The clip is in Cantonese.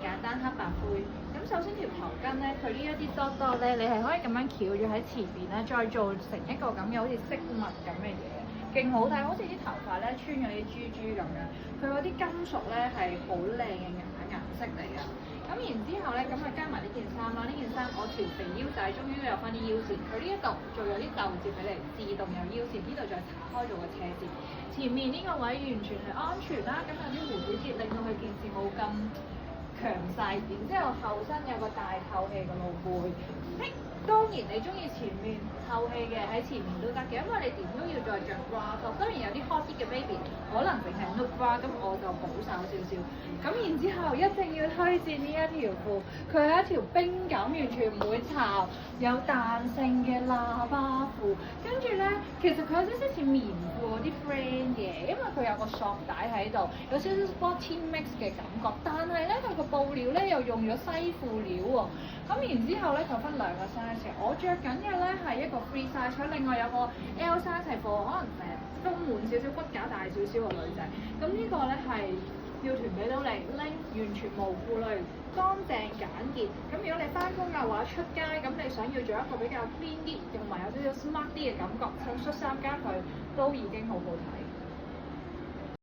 簡單黑白灰。咁首先條頭巾咧，佢呢一啲 dot dot 咧，你係可以咁樣翹住喺前邊咧，再做成一個咁嘅好似飾物咁嘅嘢，勁好睇，好似啲頭髮咧穿咗啲珠珠咁樣。佢嗰啲金屬咧係好靚嘅顏色嚟㗎。咁然之後咧，咁啊加埋呢件衫啦，呢件衫我條肥腰仔終於都有翻啲腰線，佢呢一度做咗啲袖接俾你，自動有腰線，呢度再拆開做個斜線，前面呢個位完全係安全啦，咁有啲蝴蝶結令到佢件事冇咁強勢，然之後後身有個大透氣嘅露背。當然你中意前面透氣嘅喺前面都得嘅，因為你點都要再着 bra top。當然有啲 hot 啲嘅 baby 可能淨係 no bra，咁我就保守少少。咁然之後一定要推薦呢一條褲，佢係一條冰感，完全唔會巢，有彈性嘅喇叭褲。跟住咧，其實佢有少少似棉褲嗰啲 friend 嘅，因為佢有個索帶喺度，有少少 sporty mix 嘅感覺。但係咧，佢個布料咧又用咗西褲料喎。咁然之後咧，就分兩個 size，我着緊嘅咧係一個 free size，佢另外有個 L size 係貨，可能豐滿少少、骨架大少少嘅女仔。咁呢個咧係要團俾到你，拎完全無顧慮，乾淨簡潔。咁如果你翻工嘅話，出街咁你想要做一個比較 clean 啲，同埋有少少 smart 啲嘅感覺，襯恤衫加佢都已經好好睇。